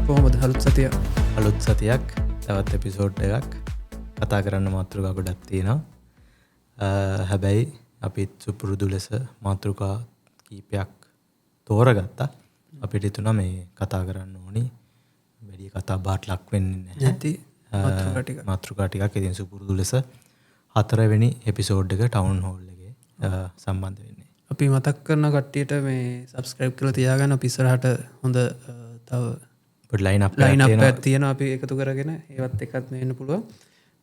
කොහොමද අලුත් සතිය? අලුත් සතියක් තවත් එපිසෝඩ් එකක් කතා කරන්න මාතෘකා ගොඩක් තියෙනවා. හැබැයි අපිත් සුපුරුදු ලෙස මාතෘකා කීපයක් තෝරගත්තා. අපිට හිතුණා මේ කතා කරන්න ඕනි වැඩි කතා බහට ලක් වෙන්නේ නැති මාතෘකා ටිකක් ඉතින් සුපුරුදු ලෙස 4 වෙනි එපිසෝඩ් එක ටවුන් හෝල් එකේ සම්බන්ධ වෙන්නේ. අපි මතක් කරන කට්ටියට මේ සබ්ස්ක්‍රයිබ් කරලා තියාගන්න. අපි ඉස්සරහට හොඳ තව පොඩි ලයින් අප් එකක් තියෙනවා අපි එකතු කරගෙන ඒවත් එකත් වෙන්න පුළුවන්.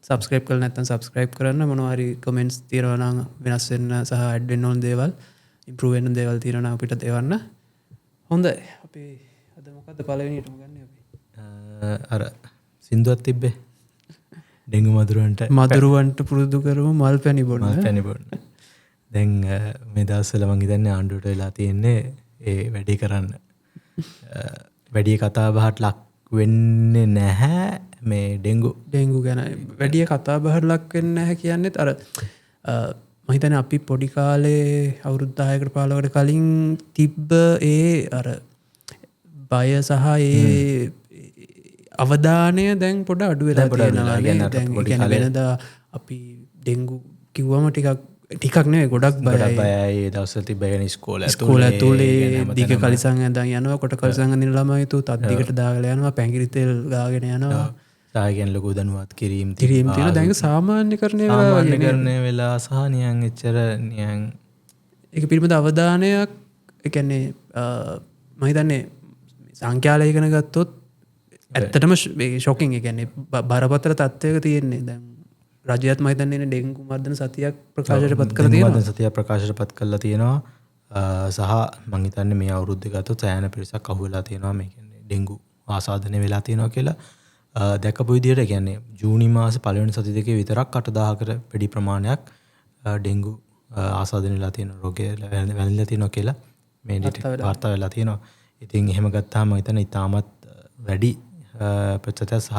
සබ්ස්ක්‍රයිබ් කරලා නැත්නම් සබ්ස්ක්‍රයිබ් කරන්න. මොනවා හරි කමෙන්ට්ස් තියෙනවා නම් වෙනස් වෙන්න සහ ඇඩ් වෙන්න ඕන දේවල් ඉම්ප්‍රූව් වෙන්න දේවල් තියෙනවා නම් අපිට දෙවන්න. හොඳයි. අපි අද මොකද්ද පළවෙනියටම ගන්න අපි? අර සින්දුවක් තිබ්බේ. ඩෙංගු මදුරුවන්ට පුරුදු කරමු මල් පැණි බොන්න. දැන් මේ දවස්වල මං හිතන්නේ ආණ්ඩුවට වෙලා තියෙන්නේ ඒ වැඩේ කරන්න. වැඩි කතා බහට ලක් වෙන්නේ නැහැ මේ ඩෙංගු ගැන වැඩි කතා බහට ලක් වෙන්නේ නැහැ කියන්නේත් අර මම හිතන්නේ අපි පොඩි කාලේ අවුරුදු 10කට 15කට කලින් තිබ්බ ඒ අර බය සහ ඒ අවධානය දැන් පොඩ අඩු වෙලා තියෙනවා. දැන් වෙනදා අපි ඩෙංගු කිව්වම ටිකක් නෙවෙයි ගොඩක් බයයි. ඒ දවස්වල තිබ්බගෙන ඉස්කෝල ඇතුලේ දිග කලිසම් ඇඳන් යනවා. කොට කලිසම් අඳින ළමයි තු තත් දිගට දාගෙන යනවා. පැංගිරි තෙල් ගාගෙන යනවා. සායගෙන ලොකු දනුවත් කිරීම තියෙනවා. දැන් සාමාන්‍යකරණය වෙලා සහ නියන් එච්චර නියන් ඒක පිළිබඳ අවධානයක් ඒ කියන්නේ මම හිතන්නේ සංඛ්‍යාලය ඉගෙන ගත්තොත් ඇත්තටම ෂොකින්. ඒ කියන්නේ බරපතල තත්ත්වයක තියෙන්නේ. දැන් රජයත් මම හිතන්නේ ඩෙංගු මර්ධන සතියක් ප්‍රකාශයට පත් කරලා තියෙනවා. සතියක් ප්‍රකාශයට පත් කරලා තියෙනවා. සහ මම හිතන්නේ මේ අවුරුද්දේ ගත්තොත් සෑහෙන පිරිසක් අහුවෙලා තියෙනවා. මේ කියන්නේ ඩෙංගු ආසාදනය වෙලා තියෙනවා කියලා. දැකපු විදිහට කියන්නේ ජූනි මාසේ පළවෙනි සති දෙකේ විතරක් 8000කට වැඩි ප්‍රමාණයක් ඩෙංගු ආසාදනය වෙලා තියෙන රෝගය වැළඳලා තියෙනවා කියලා මේ වාර්තා වෙලා තියෙනවා. ඉතින් එහෙම ගත්තාම මම හිතන්නේ ඉතාමත් වැඩි ප්‍රතිශතයක් සහ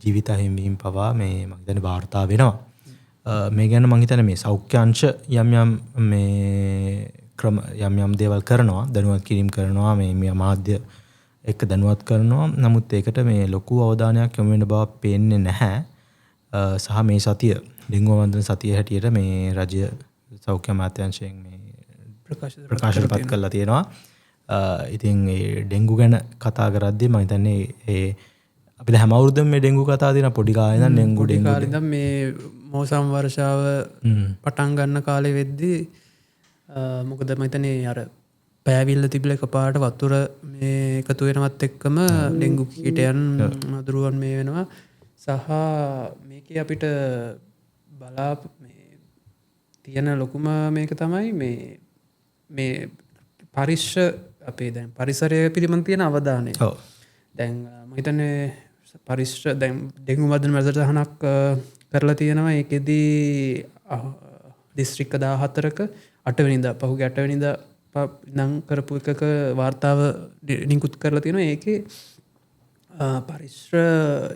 ජීවිත හිමිවීම පවා මේ මම හිතන්නේ වාර්තා වෙනවා. මේ ගැන මම හිතන්නේ මේ සෞඛ්‍ය අංශ යම් මේ ක්‍රම යම් දේවල් කරනවා, දැනුවත් කිරීම කරනවා, මේ මාධ්‍ය එක්ක දැනුවත් කරනවා. නමුත් ඒකට මේ ලොකු අවධානයක් යොමු වෙන බව පේන්නේ නැහැ. සහ මේ සතිය ඩෙංගු වන්දන සතිය හැටියට මේ රජය සෞඛ්‍ය අමාත්‍යාංශයෙන් මේ ප්‍රකාශයට පත් කරලා තියෙනවා. ඉතින් ඒ ඩෙංගු ගැන කතා කරද්දී මම හිතන්නේ ඒ අපිට හැම අවුරුද්දම මේ ඩෙංගු කතා තියෙන පොඩි කාලේ ඉඳන් ඩෙංගු ඉඳන් මේ මෝසම් වර්ෂාව පටන් ගන්න කාලේ වෙද්දී මොකද මම හිතන්නේ අර පෑවිල්ල තිබිලා එකපාරට වතුර මේ එකතු වෙනවත් එක්කම ඩෙංගු කීටයන් මදුරුවන් මේ වෙනවා. සහ මේකේ අපිට තියෙන ලොකුම මේක තමයි මේ අපේ දැන් පරිසරය පිළිබඳ තියෙන අවධානය. දැන් මම හිතන්නේ දැන් ඩෙංගු මර්ධන වැඩසටහනක් කරලා තියෙනවා. ඒකෙදී දිස්ත්‍රික්ක 14ක 8 වෙනිදා පහුගිය 8 වෙනිදා නම් කරපු එකක වාර්තාව නිකුත් කරලා තියෙනවා. ඒකේ පරිශ්‍ර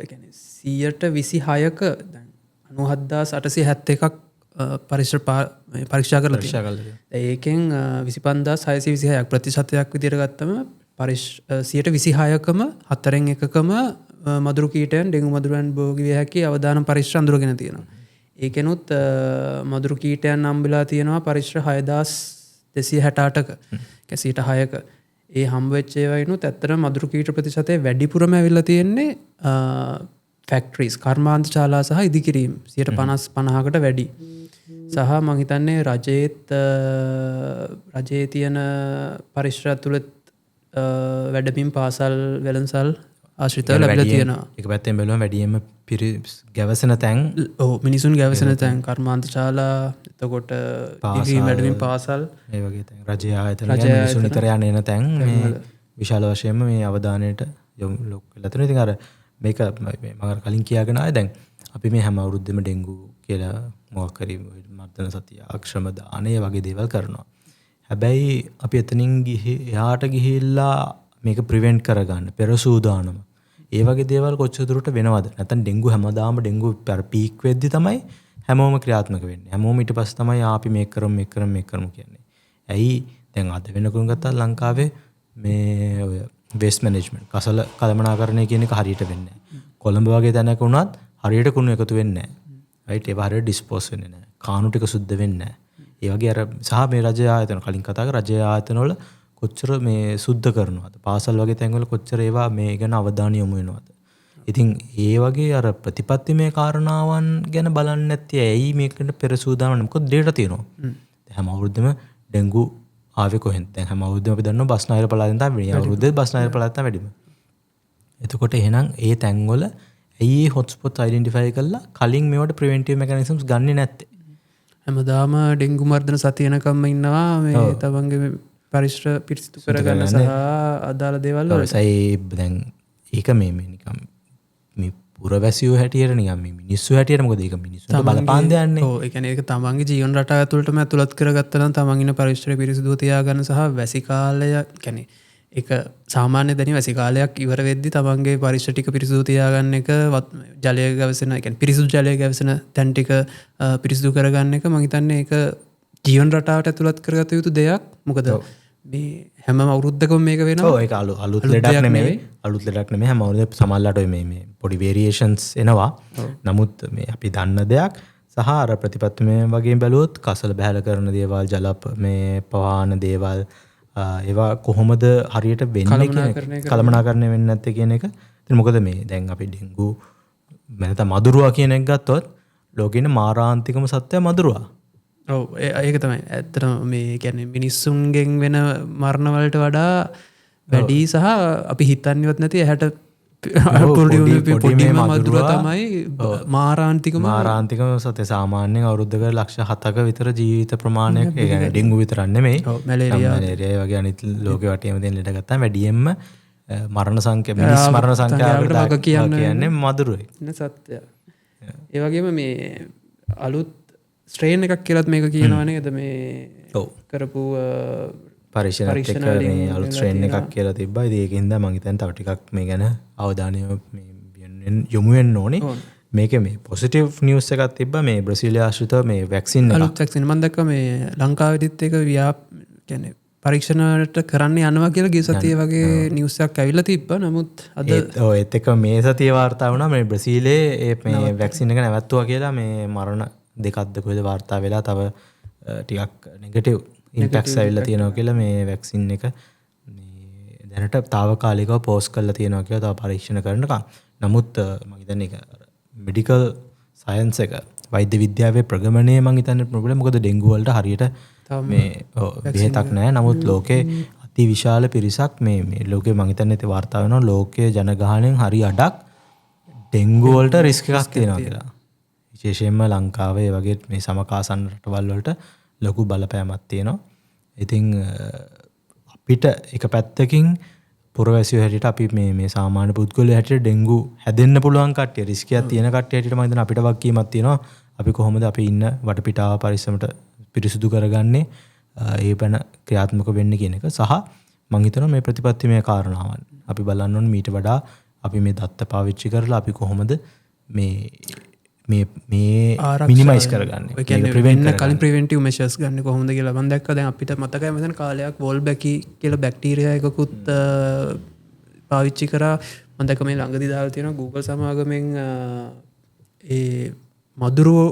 කියන්නේ 126ක දැන් 97871ක් පරිශ්‍ර පරීක්ෂා කරලා තියෙනවා. ඒකෙන් 25626ක් ප්‍රතිශතයක් විදිහට ගත්තම 126කම 4න් එකකම මදුරු කීටයන් ඩෙංගු මදුරුවන් භෝගී විය හැකි අවදානම් පරිශ්‍ර අඳුරගෙන තියෙනවා. ඒකෙනුත් මදුරු කීටයන් හම්බෙලා තියෙනවා පරිශ්‍ර 6268ක 106ක. ඒ හම්බ වෙච්ච ඒවායිනුත් ඇත්තටම මදුරු කීට ප්‍රතිශතය වැඩිපුරම ඇවිල්ලා තියෙන්නේ ෆැක්ටරිස් කර්මාන්ත ශාලා සහ ඉදිකිරීම් 50%කට වැඩි. සහ මම හිතන්නේ රජයේ තියෙන පරිශ්‍ර තුලත් වැඩබිම් පාසල් වෙළඳසල් ආශ්‍රිතව ලැබිලා තියෙනවා. ඒක පැත්තෙන් බැලුවම වැඩියෙන්ම ගැවසෙන තැන් මිනිසුන් ගැවසෙන තැන් කර්මාන්ත ශාලා එතකොට ඉදිකිරීම් වැඩබිම් පාසල් මේ වගේ තැන් රජයේ ආයතන මිනිසුන් නිතර යන තැන් මේ විශාල වශයෙන්ම මේ අවධානයට යොමු වෙලා තියෙනවා. ඉතින් අර මේක මම කලින් කියාගෙන ආයේ දැන් අපි මේ හැම අවුරුද්දෙම ඩෙංගු කියලා මොකක් හරි මර්ධන සතිය අක්ෂම දානය වගේ දේවල් කරනවා. හැබැයි අපි එතනින් එහාට ගිහිල්ලා මේක ප්‍රිවෙන්ට් කරගන්න පෙර සූදානම ඒ වගේ දේවල් කොච්චර දුරට වෙනවද? නැත්නම් ඩෙංගු හැමදාම ඩෙංගු පීක් වෙද්දි තමයි හැමෝම ක්‍රියාත්මක වෙන්නේ. හැමෝම ඊට පස්සේ තමයි අපි මේක කරමු කියන්නේ. ඇයි දැන් අද වෙනකන් ගත්තා ලංකාවේ මේ ඔය වේස්ට් මැනේජ්මන්ට් කසල කළමනාකරණය කියන එක හරියට වෙන්නේ නැහැ. කොළඹ වගේ තැනක වුණත් හරියට කුණු එකතු වෙන්නේ නැහැ. රයිට් ඒවා හරියට ඩිස්පෝස් වෙන්නේ නැහැ. කාණු ටික සුද්ධ වෙන්නේ නැහැ. ඒ වගේ අර සහ මේ රජ ආයතන කලින් කතා කර රජ ආයතන වල කොච්චර මේ සුද්ධ කරනවද? පාසල් වගේ තැන්වල කොච්චර ඒවා මේ ගැන අවධානය යොමු වෙනවද? ඉතින් ඒ වගේ අර ප්‍රතිපත්තිමය කාරණාවන් ගැන බලන්නේ නැත්තේ ඇයි මේකට පෙර සූදානම් මොකද ඩේටා තියෙනවා. හැම අවුරුද්දෙම ඩෙන්ගු ආවේ කොහෙන්ද? දැන් හැම අවුරුද්දෙම අපි දන්නවා බස්නාහිර පළාතෙන් තමයි වෙන්නේ. අවුරුද්දේ බස්නාහිර පළාත තමයි වැඩිම. එතකොට එහෙනම් ඒ තැන්වල ඇයි හොට්ස්පොට් අයිඩෙන්ටිෆයි කරලා කලින් මේවට ප්‍රිවෙන්ටිව් මෙකැනිසම්ස් ගන්නෙ නැත්තේ? හැමදාම ඩෙන්ගු මර්ධන සතියනකම්ම ඉන්නවා මේ තමන්ගේ පරිශ්‍ර පිරිසිදු කරගන්න සහ අදාළ දේවල් වලට. දැන් ඒක මේ නිකම් මේ පුරවැසියෝ හැටියට නිකම් මේ මිනිස්සු හැටියට මොකද ඒක මිනිස්සුන්ට බලපාන දෙයක් නේ. ඔව් ඒ කියන්නේ ඒක තමන්ගේ ජීවන රටාව ඇතුළටම ඇතුළත් කරගත්තා නම් තමන් ඉන්න පරිශ්‍රය පිරිසිදුව තියාගන්න සහ වැසි කාලය කියන්නේ ඒක සාමාන්‍ය දැනි වැසි කාලයක් ඉවර වෙද්දි තමන්ගේ පරිශ්‍ර ටික පිරිසිදු තියාගන්න එක ජලය ගැවසෙන ඒ කියන්නේ පිරිසිදු ජලය ගැවසෙන තැන් ටික පිරිසිදු කරගන්න එක මම හිතන්නේ ඒක ජීවන රටාවට ඇතුළත් කරගත යුතු දෙයක්. මොකද මේ හැම අවුරුද්දකම මේක වෙනවා. ඔව් ඒක අලුත් ලෙඩක් නෙමෙයි. අලුත් ලෙඩක් නෙමෙයි. හැම අවුරුද්දේ සමහරලාට මේ පොඩි වේරියේෂන්ස් එනවා. නමුත් මේ අපි දන්න දෙයක් සහ අර ප්‍රතිපත්තිමය වගේ බැලුවොත් කසල බහැල කරන දේවල් ජල මේ පවාන දේවල් ඒවා කොහොමද හරියට වෙන්නේ කියන එක කළමනාකරණය වෙන්නේ නැත්තේ කියන එක. ඉතින් මොකද මේ දැන් අපි ඩෙන්ගු නැත්නම් මදුරුවා කියන එක ගත්තොත් ලෝකේ ඉන්න මාරාන්තිකම සත්ත්වය මදුරුවා. ඔව් ඒක තමයි ඇත්තටම මේ කියන්නේ මිනිස්සුන්ගෙන් වෙන මරණ වලට වඩා වැඩි සහ අපි හිතන්නේවත් නැති ඇහැට පොඩිම මදුරුවා තමයි මාරාන්තිකම සත්‍ය. සාමාන්‍යයෙන් අවුරුද්දක ලක්ෂ 7ක විතර ජීවිත ප්‍රමාණයක් ඒ කියන්නේ ඩෙන්ගු විතරක් නෙමෙයි මැලේරියා වගේ අනිත් ලෝකෙ වටේම තියෙන ලෙඩ ගත්තාම වැඩියෙන්ම මරණ සංඛ්‍යා මිනිස් මරණ සංඛ්‍යාවට කියන්නේ මදුරුවයි. සත්‍යය. ඒ වගේම මේ අලුත් ස්ට්‍රේන් එකක් කියලාත් මේක කියනවා නේද මේ කරපු පරීක්ෂණත් එක්ක මේ අලුත් ස්ට්‍රේන් එකක් කියලා තිබ්බා. ඉතින් ඒකින්ද මම හිතන්නේ තව ටිකක් මේ ගැන අවධානය යොමු වෙන්න ඕනේ. මේකේ මේ පොසිටිව් නිවුස් එකක් තිබ්බා මේ බ්‍රසීලිය ආශ්‍රිත මේ වැක්සින් එක. අලුත් වැක්සින් මම දැක්කා මේ ලංකාවේදීත් ඒක කියන්නේ පරීක්ෂණයට කරන්න යනවා කියලා ගිය සතියේ වගේ නිවුස් එකක් ඇවිල්ලා තිබ්බා. නමුත් අද ඒත් එක්ක මේ සතියේ වාර්තා වුණා මේ බ්‍රසීලයේ මේ වැක්සින් එක නැවැත්තුවා කියලා මේ මරණ දෙකක්ද කොහෙද වාර්තා වෙලා තව ටිකක් නෙගටිව් ඉම්පැක්ට්ස් ඇවිල්ලා තියෙනවා කියලා මේ වැක්සින් එක මේ දැනට తాවකාලිකව පෝස් කරලා තියෙනවා කියලා තව පරීක්ෂණ කරනකම්. නමුත් මම හිතන්නේ ඒක මෙඩිකල් සයන්ස් එක වෛද්‍ය විද්‍යාවේ ප්‍රගමනයේ මම හිතන්නේ ප්‍රොබ්ලම්. මොකද ඩෙන්ගු වලට හරියට මේ බෙහෙතක් නැහැ. නමුත් ලෝකේ අති විශාල පිරිසක් මේ ලෝකේ මම හිතන්නේ ඒ වාර්තා වෙනවා ලෝකයේ ජනගහනයෙන් හරි අඩක් ඩෙන්ගු වලට රිස්ක් එකක් තියෙනවා කියලා. විශේෂයෙන්ම ලංකාවේ වගේ මේ සමකාසන්න රටවල් වලට ලොකු බලපෑමක් තියෙනවා. ඉතින් අපිට එක පැත්තකින් පුරවැසියෝ හැටියට අපි මේ සාමාන්‍ය පුද්ගලයෝ හැටියට ඩෙන්ගු හැදෙන්න පුළුවන් කට්ටිය රිස්ක් එකක් තියෙන කට්ටිය හැටියට මම හිතනවා අපිට වගකීමක් තියෙනවා. අපි කොහොමද අපි ඉන්න වටපිටාව පරිස්සමට පිරිසුදු කරගන්නේ ඒ පැන ක්‍රියාත්මක වෙන්නේ කියන එක. සහ මම හිතනවා මේ ප්‍රතිපත්තිමය කාරණාවන් අපි බලන්න ඕනේ මීට වඩා අපි මේ දත්ත පාවිච්චි කරලා අපි කොහොමද මේ මිනිමයිස් කරගන්නේ. ඒ කියන්නේ ප්‍රිවෙන්ට් කලින් ප්‍රිවෙන්ටිව් මෙෂර්ස් ගන්න කොහොමද කියලා මම දැක්කා. දැන් අපිට මතකයි මෙතන කාලයක් වෝල්බැකි කියලා බැක්ටීරියා එකකුත් පාවිච්චි කරා. මම දැක්ක මේ ළඟදී දාලා තියෙනවා Google සමාගමෙන් ඒ මදුරුවෝ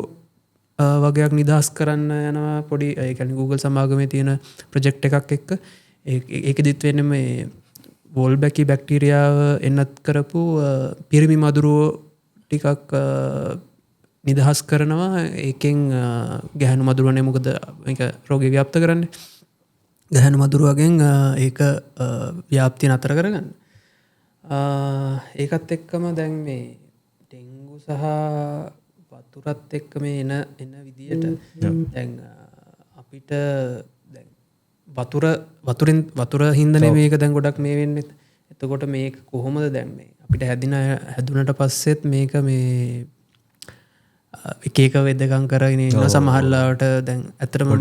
වගේක් නිදහස් කරන්න යනවා පොඩි ඒ කියන්නේ Google සමාගමේ තියෙන ප්‍රොජෙක්ට් එකක් එක්ක. ඒකෙදිත් වෙන්නේ මේ වෝල්බැකි බැක්ටීරියාව එන්නත් කරපු පිරිමි මදුරුවෝ ටිකක් නිදහස් කරනවා. ඒකෙන් ගැහැණු මදුරුවනේ මොකද මේක රෝගය ව්‍යාප්ත කරන්නේ. ගැහැණු මදුරුවගෙන් ඒක ව්‍යාප්තිය නතර කරගන්න. ඒකත් එක්කම දැන් මේ ඩෙන්ගු සහ වතුරත් එක්ක මේ එන විදියට දැන් අපිට දැන් වතුර හින්දනේ මේක දැන් ගොඩක් මේ වෙන්නේ. එතකොට මේක කොහොමද දැන් මේ අපිට හැදුනට පස්සෙත් මේක මේ එක එක වෙදකම් කරගෙන ඉන්න සමහරලාට දැන් ඇත්තටම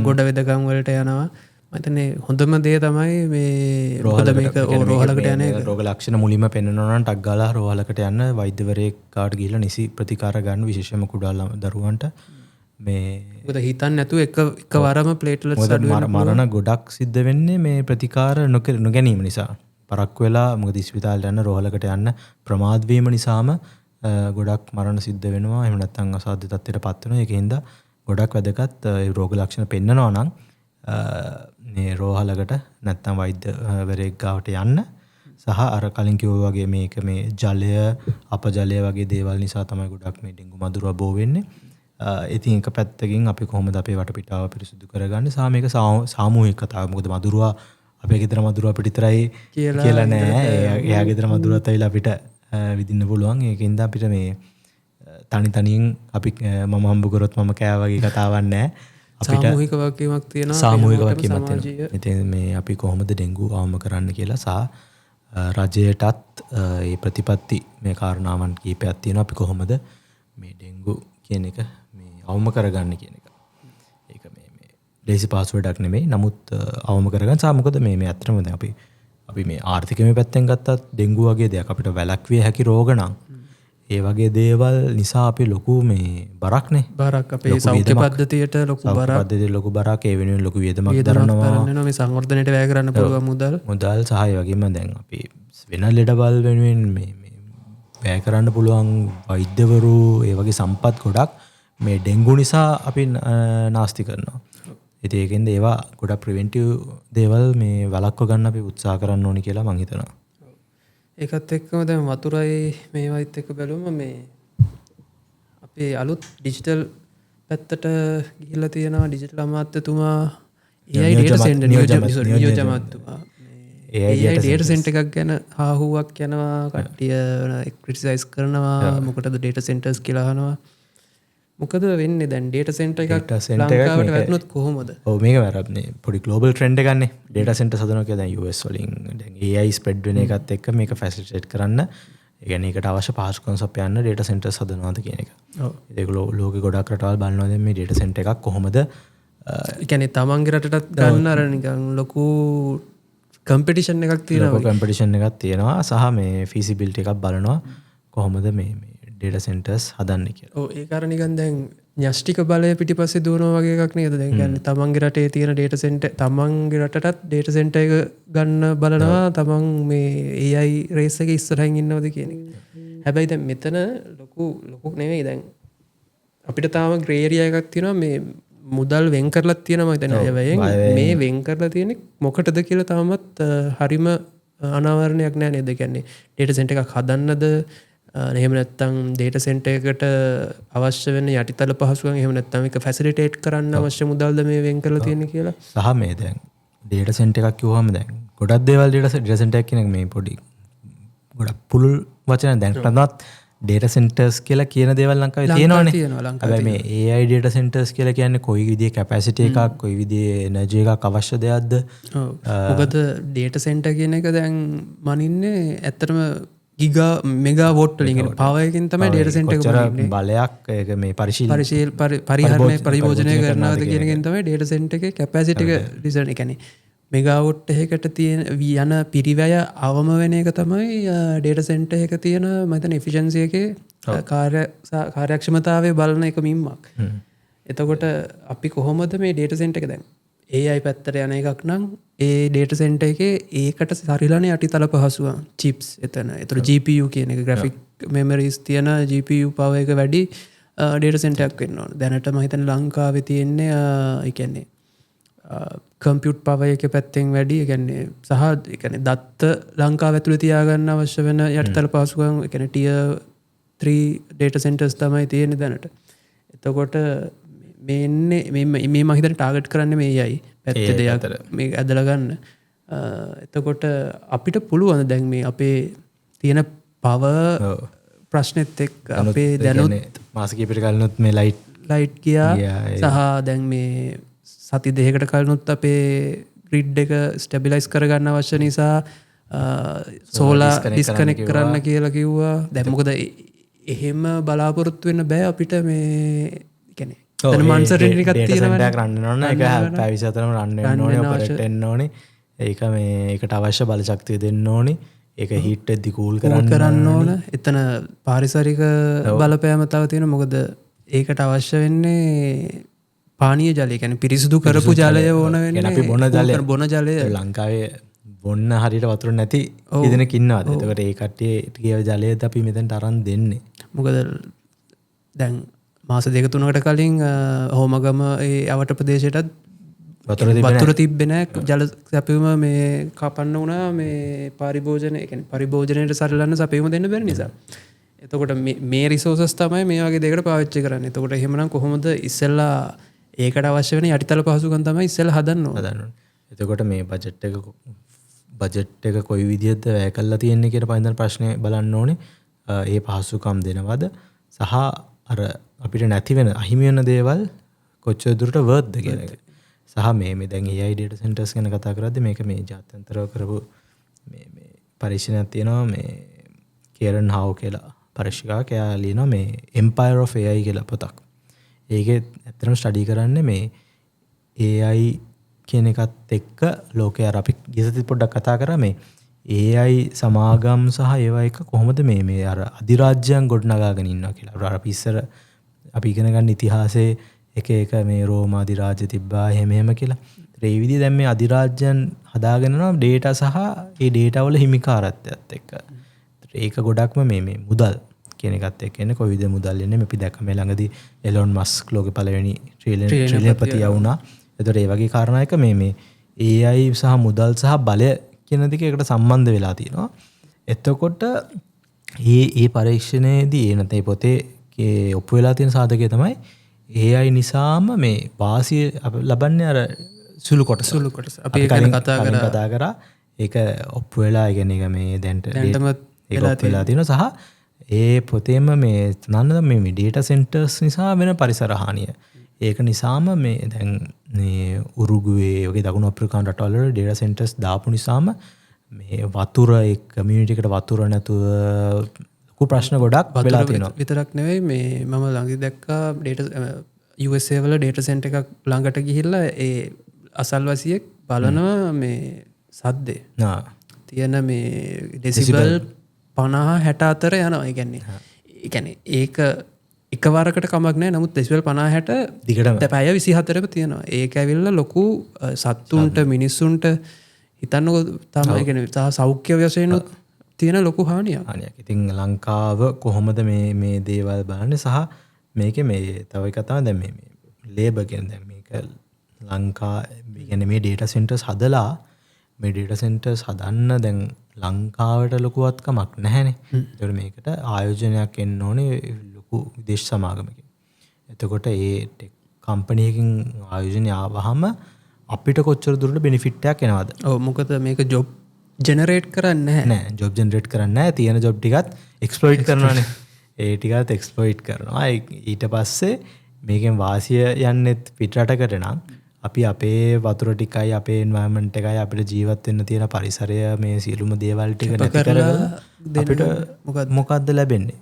ගොඩ වෙදකම් වලට යනවා. මම හිතන්නේ හොඳම දේ තමයි මේ රෝහලකට යන එක. රෝග ලක්ෂණ මුලින්ම පෙන්වනවා නම් ටක් ගාලා රෝහලකට යන්න වෛද්‍යවරයෙක් කාට ගිහිල්ලා නිසි ප්‍රතිකාර ගන්න විශේෂයෙන්ම කුඩා දරුවන්ට මේ මොකද හිතන්නේ නැතුව එකවරම ප්ලේට්ලට්ස් අඩු වෙනවා. මරණ ගොඩක් සිද්ධ වෙන්නේ මේ ප්‍රතිකාර නොගැනීම නිසා. පරක්කු වෙලා මොකද ස්පිතාලයට යන්න රෝහලකට යන්න ප්‍රමාද වීම නිසාම ගොඩක් මරණ සිද්ධ වෙනවා. එහෙම නැත්නම් අසාධ්‍ය තත්ත්වයට පත් වෙනවා. ඒකින්ද ගොඩක් වැදගත් රෝග ලක්ෂණ පෙන්නනවා නම් මේ රෝහලකට නැත්නම් වෛද්‍යවරයෙක් ගාවට යන්න සහ අර කලින් කිව්වා වගේ මේක මේ ජලය අපජලය වගේ දේවල් නිසා තමයි ගොඩක් මේ ඩෙන්ගු මදුරුව බෝ වෙන්නේ. ඉතින් එක පැත්තකින් අපි කොහොමද අපේ වටපිටාව පිරිසිදු කරගන්නේ? සහ මේක සාමූහික කතාවක්. මොකද මදුරුව අපේ ගෙදර මදුරුව අපිට විතරයි කියලා නෑ. එයා ගෙදර මදුරුවත් ඇවිල්ලා අපිට විඳින්න පුළුවන්. ඒකින්ද අපිට මේ තනියෙන් අපි මම හම්බ කරොත් මම කෑ වගේ කතාවක් නෑ. අපිට සාමූහික වගකීමක් තියෙනවා. සාමූහික වගකීමක් තියෙනවා. ඉතින් මේ අපි කොහොමද ඩෙන්ගු අවම කරන්න කියලා සහ රජයටත් මේ ප්‍රතිපත්ති මේ කාරණාවන් කීපයක් තියෙනවා. අපි කොහොමද මේ ඩෙන්ගු කියන එක මේ අවම කරගන්න කියන එක. ඒක මේ ලේසි පාස්වර්ඩයක් නෙමෙයි. නමුත් අවම කරගන්න සහ මොකද මේ අත්‍තරම දැන් අපි මේ ආර්ථිකමය පැත්තෙන් ගත්තත් ඩෙන්ගු වගේ දෙයක් අපිට වැළැක්විය හැකි රෝග නම් ඒ වගේ දේවල් නිසා අපි ලොකු මේ බරක්නේ. බරක් අපේ සෞඛ්‍ය පද්ධතියට ලොකු බරක් ඒ වෙනුවෙන් ලොකු වියදමක් දරනවා. මේ සංවර්ධනයට වැය කරන්න පුළුවන් මුදල් සහ ඒ වගේම දැන් අපි වෙන ලෙඩවල් වෙනුවෙන් මේ වැය කරන්න පුළුවන් වෛද්‍යවරු ඒ වගේ සම්පත් ගොඩක් මේ ඩෙන්ගු නිසා අපි නාස්ති කරනවා. ඉතින් ඒකෙන්ද ඒවා ගොඩක් ප්‍රිවෙන්ටිව් දේවල් මේ වළක්ව ගන්න අපි උත්සාහ කරන්න ඕනි කියලා මම හිතනවා. ඒකත් එක්කම දැන් වතුරයි මේවත් එක්ක බැලුවම මේ අපේ අලුත් ඩිජිටල් පැත්තට ගිහිල්ලා තියෙනවා. ඩිජිටල් අමාත්‍යතුමා AI data center නියෝජ්‍යමතුමා AI data center එකක් ගැන හාහුවක් යනවා. කට්ටිය ක්‍රිටිසයිස් කරනවා. මොකටද data centers කියලා අහනවා. මොකද වෙන්නේ දැන් data center එකක් ලංකාවට වැටුනොත් කොහොමද? ඔව් මේක වැරද්දනේ. පොඩි global trend එකක් නේ. data center හදනවා කියලා දැන් US වලින් දැන් AI spread වෙන එකත් එක්ක මේක facilitate කරන්න, ඒ කියන්නේ ඒකට අවශ්‍ය පහසුකම් සපයන්න data centers හදනවාද කියන එක. ඔව්. ඒක ලෝකෙ ගොඩක් රටවල් බලනවා දැන් මේ data center එකක් කොහොමද ඒ කියන්නේ තමන්ගේ රටටත් ගන්න අර නිකන් ලොකු කම්පිටිෂන් එකක් තියෙනවා. ලොකු කම්පිටිෂන් එකක් තියෙනවා සහ මේ feasibility එකක් බලනවා කොහොමද මේ data centers හදන්නේ කියලා. ඔව් ඒක අර නිකන් දැන් න්‍යෂ්ටික බලය පිටිපස්සේ දුවනවා වගේ එකක් නේද? දැන් කියන්නේ තමන්ගේ රටේ තියෙන data center තමන්ගේ රටටත් data center එක ගන්න බලනවා. තමන් මේ AI race එකේ ඉස්සරහින් ඉන්නවද කියන එක. හැබැයි දැන් මෙතන ලොකු නෙවෙයි. දැන් අපිට තාම gray area එකක් තියෙනවා. මේ මුදල් වෙන් කරලා තියෙනවා මම හිතන්නේ අයවැයෙන්. මේ වෙන් කරලා තියෙන්නේ මොකටද කියලා තාමත් හරිම අනාවරණයක් නැහැ නේද? කියන්නේ data center එකක් හදන්නද එහෙම නැත්නම් data center එකට අවශ්‍ය වෙන යටිතල පහසුකම් එහෙම නැත්නම් ඒක ෆැසිලිටේට් කරන්න අවශ්‍ය මුදල්ද මේ වෙන් කරලා තියෙන්නේ කියලා. සහ මේ දැන් data center එකක් කිව්වම දැන් ගොඩක් දේවල් data center එකක් කියන එක මේ පොඩි ගොඩක් පුළුල් වචන දැන් නවත් data centers කියලා කියන දේවල් ලංකාවේ තියෙනවනේ. හැබැයි මේ AI data centers කියලා කියන්නේ කොයි විදිහේ capacity එකක් කොයි විදිහේ energy එකක් අවශ්‍ය දෙයක්ද? ඔව්. මොකද data center කියන එක දැන් මනින්නේ ඇත්තටම ගිගා මෙගා වෝට් වලින් එන පවර් එකකින් තමයි data center එක බලන්නේ. බලයක් ඒක මේ පරිහරණය පරිභෝජනය කරනවාද කියන එකෙන් තමයි data center එකේ capacity එක ඩිසයින්. ඒ කියන්නේ මෙගා වෝට් එකකට තියෙන යන පිරිවැය අවම වෙන එක තමයි data center එක තියෙන මම හිතන්නේ efficiency එකේ කාර්යක්ෂමතාවය බලන එක මිම්මක්. එතකොට අපි කොහොමද මේ data center එක දැන් AI පැත්තට යන එකක් නම් ඒ data center එකේ ඒකට සරිලන යටිතල පහසුකම් chips එතන. ඒතර GPU කියන එක graphic memories තියෙන GPU power එක වැඩි data center එකක් වෙන්න ඕන. දැනට මම හිතන්නේ ලංකාවේ තියෙන්නේ ඒ කියන්නේ compute power එක පැත්තෙන් වැඩි. ඒ කියන්නේ සහ ඒ කියන්නේ දත්ත ලංකාව ඇතුලේ තියාගන්න අවශ්‍ය වෙන යටිතල පහසුකම් ඒ කියන්නේ tier 3 data centers තමයි තියෙන්නේ දැනට. එතකොට මේ මම හිතන්නේ ටාගට් කරන්නේ මේ AI පැත්තේ දෙයක් මේ ඇදලා ගන්න. එතකොට අපිට පුළුවන් දැන් මේ අපේ තියෙන පවර් ප්‍රශ්නෙත් එක්ක අපේ දැනුත් මාස කිහිපයකට කලිනුත් මේ ලයිට් ගියා සහ දැන් මේ සති දෙකකට කලිනුත් අපේ ග්‍රිඩ් එක ස්ටැබිලයිස් කරගන්න අවශ්‍ය නිසා සෝලා ඩිස්කනෙක්ට් කරන්න කියලා කිව්වා. දැන් මොකද එහෙම බලාපොරොත්තු වෙන්න බෑ අපිට මේ කියන්නේ මන්සරට එකක් තියෙනවා රන්න ඕන එක පැවිසතරම රන්න ඕනේ ඔපරේට් වෙන්න ඕනේ. ඒක මේ ඒකට අවශ්‍ය බල ශක්තිය දෙන්න ඕනේ. ඒක හීට් එකදී කූල් කරන්න ඕන. එතන පාරිසරික බලපෑම තව තියෙනවා. මොකද ඒකට අවශ්‍ය වෙන්නේ පානීය ජලය. කියන්නේ පිරිසිදු කරපු ජලය ඕන වෙන්නේ. අපි බොන ජලය ලංකාවේ බොන්න හරියට වතුර නැති ඉදෙනෙක් ඉන්නවාද? එතකොට ඒ කට්ටියට ගිය ජලයද අපි මෙතනට අරන් දෙන්නේ. මොකද දැන් මාස 2-3කට කලින් හෝමගම ඒ අවට ප්‍රදේශයටත් වතුර තිබ්බේ නැහැ. ජල සැපයුම මේ කපන්න වුණා මේ පරිභෝජනය කියන්නේ පරිභෝජනයට සරලන්න සැපයුම දෙන්න බැරි නිසා. එතකොට මේ රිසෝසස් තමයි මේ වගේ දෙයකට පාවිච්චි කරන්නේ. එතකොට එහෙමනම් කොහොමද ඉස්සෙල්ලා ඒකට අවශ්‍ය වෙන යටිතල පහසුකම් තමයි ඉස්සෙල්ලා හදන්න ඕනේ. එතකොට මේ බජට් එක කොයි විදිහද වැය කරලා තියෙන්නේ කියලා පයින්දන ප්‍රශ්නේ බලන්න ඕනේ. ඒ පහසුකම් දෙනවද සහ අර අපිට නැති වෙන අහිමි වෙන දේවල් කොච්චර දුරට වර්ත්ද කියන එක. සහ මේ දැන් AI data centers ගැන කතා කරද්දී මේක මේ ජාත්‍යන්තරව කරපු මේ පරීක්ෂණයක් තියෙනවා මේ කේරන් හාව් කියලා පරීක්ෂකයෙක් එයා ලියනවා මේ Empire of AI කියලා පොතක්. ඒකේ ඇත්තටම ස්ටඩි කරන්නේ මේ AI කියන එකත් එක්ක ලෝකේ අර අපි ගියසති පොඩ්ඩක් කතා කරා මේ AI සමාගම් සහ ඒවා එක කොහොමද මේ අර අධිරාජ්‍යයන් ගොඩනගාගෙන ඉන්නවා කියලා. අපි ඉස්සර අපි ඉගෙන ගන්න ඉතිහාසයේ එක මේ රෝම අධිරාජ්‍ය තිබ්බා එහෙම කියලා. ඒ විදිහේ දැන් මේ අධිරාජ්‍යයන් හදාගෙන යනවා ඩේටා සහ ඒ ඩේටා වල හිමිකාරත්වයත් එක්ක. ඒක ගොඩක්ම මේ මුදල් කියන එකත් එක්ක එන්නේ කොයි විදිහේ මුදල් එන්නේ අපි දැක්ක මේ ළඟදී එලොන් මස්ක් ලෝකේ පළවෙනි ට්‍රිලියන්පතියා වුණා. ඒතකොට ඒ වගේ කාරණා එක මේ AI සහ මුදල් සහ බලය කියන දෙක එකට සම්බන්ධ වෙලා තියෙනවා. එතකොට මේ පරීක්ෂණයේදී නැත්නම් පොතේ ඔප්පු වෙලා තියෙන සාධකය තමයි AI නිසාම මේ වාසිය ලබන්නේ අර සුළු කොටස. අපි ඒක කතා කරා. ඒක ඔප්පු වෙලා ඉගෙන එක මේ දැන්ට වෙලා තියෙනවා සහ ඒ පොතේම මේ නන්නද මේ ඩේටා සෙන්ටර්ස් නිසා වෙන පරිසර හානිය. ඒක නිසාම මේ දැන් මේ උරුගුවේ වගේ දකුණු අප්‍රිකානු රටවල් වල ඩේටා සෙන්ටර්ස් දාපු නිසාම මේ වතුර ඒ කමියුනිටි එකට වතුර නැතුව ලොකු ප්‍රශ්න ගොඩක් වෙලා තියෙනවා. විතරක් නෙවෙයි මේ මම ළඟදී දැක්කා USA වල ඩේටා සෙන්ටර් එකක් ළඟට ගිහිල්ලා ඒ අසල්වැසියෙක් බලනවා මේ සද්දේ. තියෙන මේ ඩෙසිබල් 50-60 යනවා. ඒ කියන්නේ ඒක එකවරකට කමක් නැහැ. නමුත් ඩෙසිබල් 50-60 දිගටම පැය 24ම තියෙනවා. ඒක ඇවිල්ලා ලොකු සත්තුන්ට මිනිස්සුන්ට හිතන්නකො තමයි කියන්නේ සෞඛ්‍ය වශයෙන් තියෙන ලොකු හානියක්. ඉතින් ලංකාව කොහොමද මේ දේවල් බලන්නේ සහ මේකේ මේ තව එකක් තමයි දැන් මේ ලේබර් කියන්නේ දැන් මේක ලංකා කියන්නේ මේ ඩේටා සෙන්ටර්ස් හදලා මේ ඩේටා සෙන්ටර්ස් හදන්න දැන් ලංකාවට ලොකුවත්කමක් නැහැනේ. ඒකට මේකට ආයෝජනයක් එන්න ඕනේ ලොකු විදේශ සමාගමකින්. එතකොට ඒ ටෙක් කම්පැනි එකකින් ආයෝජනය ආවහම අපිට කොච්චර දුරට බෙනිෆිට් එකක් එනවද? ඔව් මොකද මේක ජොබ් ජෙනරේට් කරන්නේ නැහැ. ජොබ් ජෙනරේට් කරන්නේ නැහැ. තියෙන ජොබ් ටිකත් එක්ස්ප්ලොයිට් කරනවානේ. ඒ ටිකත් එක්ස්ප්ලොයිට් කරනවා. ඊට පස්සේ මේකෙන් වාසිය යන්නේත් පිටරටකට නම් අපි අපේ වතුර ටිකයි අපේ එන්වයරන්මන්ට් එකයි අපිට ජීවත් වෙන්න තියෙන පරිසරය මේ සියලුම දේවල් ටික නැති කරලා අපිට මොකද්ද ලැබෙන්නේ?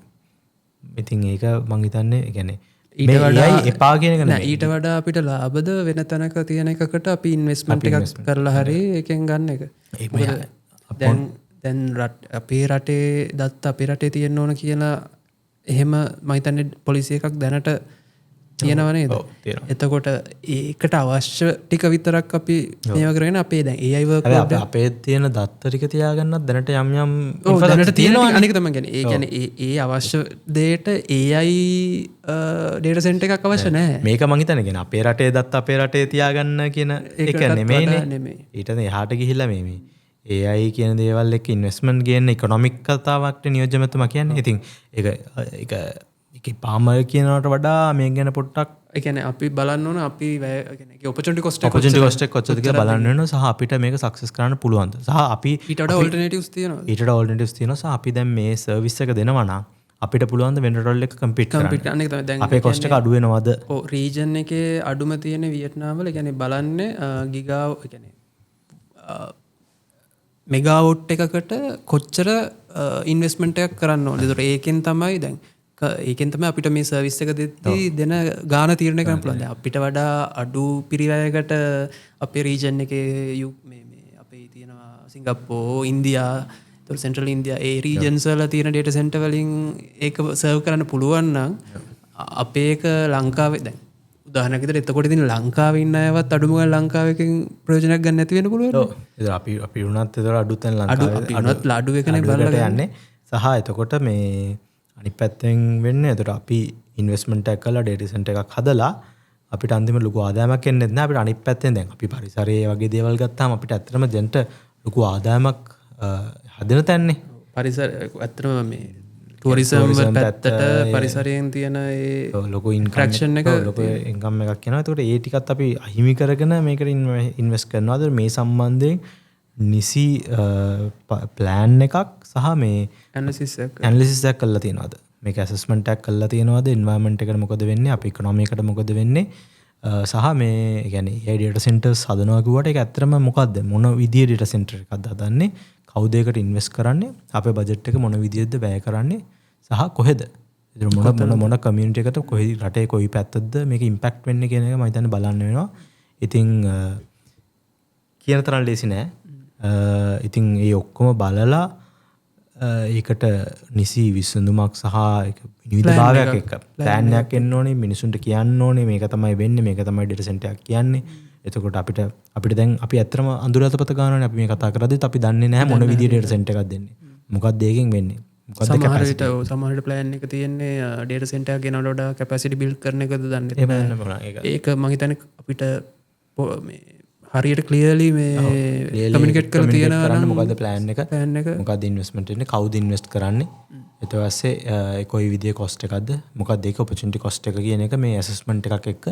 ඉතින් ඒක මං හිතන්නේ කියන්නේ ඊට වඩා එපා කියන එක නෙමෙයි. ඊට වඩා අපිට ලාභද වෙන තැනක තියෙන එකකට අපි ඉන්වෙස්ට්මන්ට් එකක් කරලා හරි එකෙන් ගන්න එක. දැන් අපේ රටේ දත්ත අපේ රටේ තියෙන්න ඕන කියලා එහෙම මම හිතන්නේ පොලිසි එකක් දැනට තියෙනව නේද? එතකොට ඒකට අවශ්‍ය ටික විතරක් අපි මේව කරගෙන අපේ දැන් AI workload අපේ තියෙන දත්ත ටික තියාගන්නත් දැනට යම් දැනට තියෙනවා. අනික තමයි කියන්නේ ඒ කියන්නේ ඒ අවශ්‍ය දෙයට AI data center එකක් අවශ්‍ය නැහැ. මේක මං හිතන්නේ කියන්නේ අපේ රටේ දත්ත අපේ රටේ තියාගන්න කියන එක නෙමෙයිනේ. ඊට එහාට ගිහිල්ලා මේ AI කියන දේවල් එක්ක ඉන්වෙස්ට්මන්ට් ගේන්න ඉකොනොමික් කතාවක් නියෝජ්‍ය මැතිතුමා කියන්නේ. ඉතින් ඒක පාමර කියනවට වඩා මේ ගැන පොට්ටක් ඒ කියන්නේ අපි බලන්න ඕන අපි ඔපචුනිටි කොස්ට් එක කොච්චරද කියලා බලන්න වෙනවා සහ අපිට මේක සක්සස් කරන්න පුළුවන්ද සහ අපි ඊට වඩා ඔල්ටර්නේටිව්ස් තියෙනවා සහ අපි දැන් මේ සර්විස් එක දෙනවා නම් අපිට පුළුවන් ද වෙන රටවල් එක්ක කම්පීට් කරන්න. අපේ කොස්ට් එක අඩු වෙනවද? ඔව් රීජන් එකේ අඩුම තියෙන වියට්නාම් වල කියන්නේ බලන්නේ ගිගා කියන්නේ මෙගාවොට් එකකට කොච්චර ඉන්වෙස්ට්මන්ට් එකක් කරන්න ඕනද? ඒතර ඒකෙන් තමයි දැන් ඒකෙන් තමයි අපිට මේ සර්විස් එක දෙද්දී දෙන ගාණ තීරණය කරන්න පුළුවන්. දැන් අපිට වඩා අඩු පිරිවැයකට අපේ රීජන් එකේ මේ අපේ තියෙනවා සිංගප්පූර්, ඉන්දියා, ඒතර සෙන්ට්‍රල් ඉන්දියා ඒ රීජන්ස් වල තියෙන ඩේටා සෙන්ටර් වලින් ඒක සර්ව් කරන්න පුළුවන් නම් අපේ එක ලංකාවේ දැන් උදාහරණයකට එතකොට ඉතින් ලංකාවේ ඉන්න අයවත් අඩුම ගානේ ලංකාවකින් ප්‍රයෝජනයක් ගන්න නැති වෙන්න පුළුවන්. ඔව්. ඒක අපි වුණත් ඒතර අඩුත් වෙන අපි වුණත් ලාඩු එකනේ බලලා යන්නේ. සහ එතකොට මේ අනිත් පැත්තෙන් වෙන්නේ එතකොට අපි ඉන්වෙස්ට්මන්ට් එකක් කරලා ඩේටා සෙන්ටර් එකක් හදලා අපිට අන්තිම ලොකු ආදායමක් එන්නේ නැහැ. අපිට අනිත් පැත්තෙන් දැන් අපි පරිසරයේ වගේ දේවල් ගත්තාම අපිට ඇත්තටම දැන්ට ලොකු ආදායමක් හදන තැන්නේ. පරිසර ඇත්තටම මේ ටුවරිසම් පැත්තට පරිසරයෙන් තියෙන ඒ ලොකු ඉන්ක්‍රැක්ෂන් එක ලොකු ඉන්කම් එකක් යනවා. ඒකට ඒ ටිකත් අපි අහිමි කරගෙන මේකට ඉන්වෙස්ට් කරනවා. මේ සම්බන්ධයෙන් නිසි ප්ලෑන් එකක් සහ මේ ඇනලිසිස් එකක් කරලා තියෙනවද? මේක ඇසස්මන්ට් එකක් කරලා තියෙනවද? එන්වයරන්මන්ට් එකට මොකද වෙන්නේ? අපේ ඉකොනොමි එකට මොකද වෙන්නේ? සහ මේ කියන්නේ AI data centers හදනවා කිව්වට ඒක ඇත්තටම මොකද්ද? මොන විදිහේ data center එකක්ද හදන්නේ? කවුද ඒකට ඉන්වෙස්ට් කරන්නේ? අපේ බජට් එක මොන විදිහටද වැය කරන්නේ? සහ කොහෙද? මොන කමියුනිටි එකට කොහේ රටේ කොයි පැත්තද මේක ඉම්පැක්ට් වෙන්නේ කියන එක මම හිතන්නේ බලන්න වෙනවා. ඉතින් කියන තරම් ලේසි නෑ. ඉතින් ඒ ඔක්කොම බලලා ඒකට නිසි විසඳුමක් සහ විනිවිදභාවයක් එක්ක ප්ලෑන් එකක් එන්න ඕනේ. මිනිසුන්ට කියන්න ඕනේ මේක තමයි වෙන්නේ, මේක තමයි ඩේටා සෙන්ටර් එකක් කියන්නේ. එතකොට අපිට දැන් අපි ඇත්තටම අඳුරතපත ගන්නවානේ. අපි මේ කතා කරද්දිත් අපි දන්නේ නැහැ මොන විදිහේ ඩේටා සෙන්ටර් එකක්ද දෙන්නේ. මොකක්ද ඒකෙන් වෙන්නේ? සමහර විට ප්ලෑන් එක තියෙන්නේ ඩේටා සෙන්ටර් එක ගෙනල්ලා වඩා කැපැසිටි බිල්ඩ් කරන එකද දන්නේ නැහැ. ඒක මම හිතන්නේ අපිට මේ හරියට ක්ලියර්ලි මේ කමියුනිකේට් කරලා තියෙනවා නම් මොකද්ද ප්ලෑන් එක? මොකද්ද ඉන්වෙස්ට්මන්ට් වෙන්නේ? කවුද ඉන්වෙස්ට් කරන්නේ? ඊට පස්සේ කොයි විදිහේ කොස්ට් එකක්ද? මොකක්ද ඒක ඔපචුනිටි කොස්ට් එක කියන එක මේ ඇසස්මන්ට් එකක් එක්ක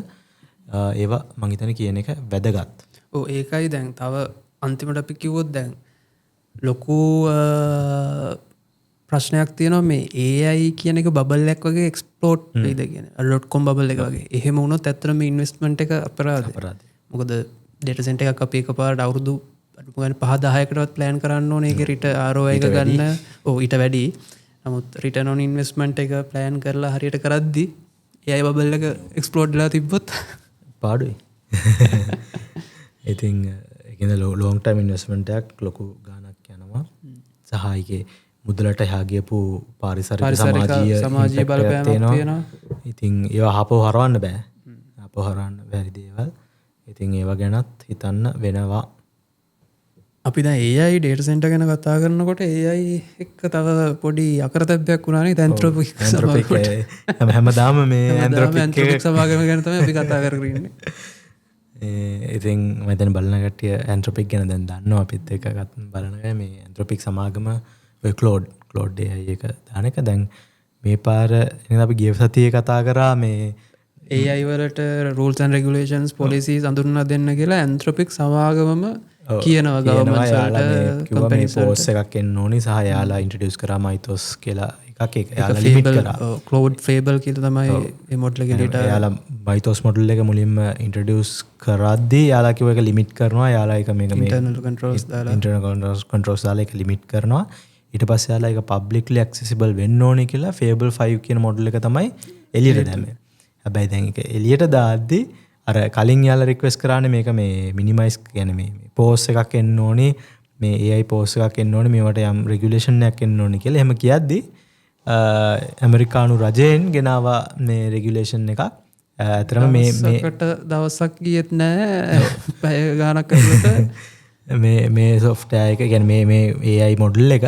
ඒවා මං හිතන්නේ කියන එක වැදගත්. ඔව් ඒකයි දැන් තව අන්තිමට අපි කිව්වොත් දැන් ලොකු ප්‍රශ්නයක් තියෙනවා මේ AI කියන එක බබල් එකක් වගේ එක්ස්ප්ලෝඩ් වෙයිද කියන. .com බබල් එක වගේ. එහෙම වුණොත් ඇත්තටම මේ ඉන්වෙස්ට්මන්ට් එක අපරාධයි. මොකද ඩේටා සෙන්ටර් එකක් අපි එකපාරට අවුරුදු අඩුම ගානේ 5-10කටවත් ප්ලෑන් කරන්න ඕනේ. ඒකේ රිට ROI එක ගන්න. ඔව් ඊට වැඩි. නමුත් රිටර්න් ඔන් ඉන්වෙස්ට්මන්ට් එක ප්ලෑන් කරලා හරියට කරද්දි AI බබල් එක එක්ස්ප්ලෝඩ් වෙලා තිබ්බොත් පාඩුයි. ඉතින් ඒකෙන් ලොන්ග් ටර්ම් ඉන්වෙස්ට්මන්ට් එකක් ලොකු ගාණක් යනවා. සහ ඒකේ මුදලට එහා ගියපු පාරිසරික සමාජීය බලපෑමක් තියෙනවා. ඉතින් ඒවා ආපහු හරවන්න බෑ. ආපහු හරවන්න බැරි දේවල්. ඉතින් ඒවා ගැනත් හිතන්න වෙනවා. අපි දැන් AI data center ගැන කතා කරනකොට AI එක්ක තව පොඩි අකරතැබ්බයක් වුණානේ ඇන්ත්‍රොපික් හැමදාම මේ ඇන්ත්‍රොපික් සමාගම ගැන තමයි අපි කතා කරගෙන ඉන්නේ. ඉතින් මම දැන් බලන කට්ටිය ඇන්ත්‍රොපික් ගැන දැන් දන්නවා. අපිත් එක්ක බලන අය මේ ඇන්ත්‍රොපික් සමාගම ඔය ක්ලෝඩ් AI එක දාන එක දැන් මේ පාර ඉතින් අපි ගිය සතියේ කතා කරා මේ AI වලට rules and regulations policies අඳුරලා දෙන්න කියලා ඇන්ත්‍රොපික් සමාගමම කියනවා ගවර්න්මන්ට්ස් වලට කම්පැනිස් වලට පෝස්ට් එකක් එන්න ඕනි සහ යාලා ඉන්ට්‍රොඩියුස් කරා මයිතොස් කියලා එකක් ඒක යාලා ලිමිට් කරා. ක්ලවුඩ් ෆේබල් කියලා තමයි මේ මොඩල් එකේ data යාලා මයිතොස් මොඩල් එක මුලින්ම ඉන්ට්‍රොඩියුස් කරද්දී යාලා කිව්ව එක ලිමිට් කරනවා. යාලා ඒක මේක මේ internal controls දාලා ඒක ලිමිට් කරනවා. ඊට පස්සේ යාලා ඒක publicly accessible වෙන්න ඕනේ කියලා Fable 5 කියන මොඩල් එක තමයි එළියට දැම්මේ. හැබැයි දැන් ඒක එළියට දාද්දී අර කලින් යාලා රික්වෙස්ට් කරානේ මේක මේ මිනිමයිස් කියන්නේ මේ පෝස්ට් එකක් එන්න ඕනේ, මේ AI පෝස්ට් එකක් එන්න ඕනේ, මේවට යම් රෙගියුලේෂන් එකක් එන්න ඕනේ කියලා එහෙම කියද්දී ඇමරිකානු රජයෙන් ගෙනාවා මේ රෙගියුලේෂන් එකක්. ඇතරම මේකට දවසක් ගියෙත් නෑ පැය ගානක් ඇතුළත මේ software එක කියන්නේ මේ AI මොඩල් එක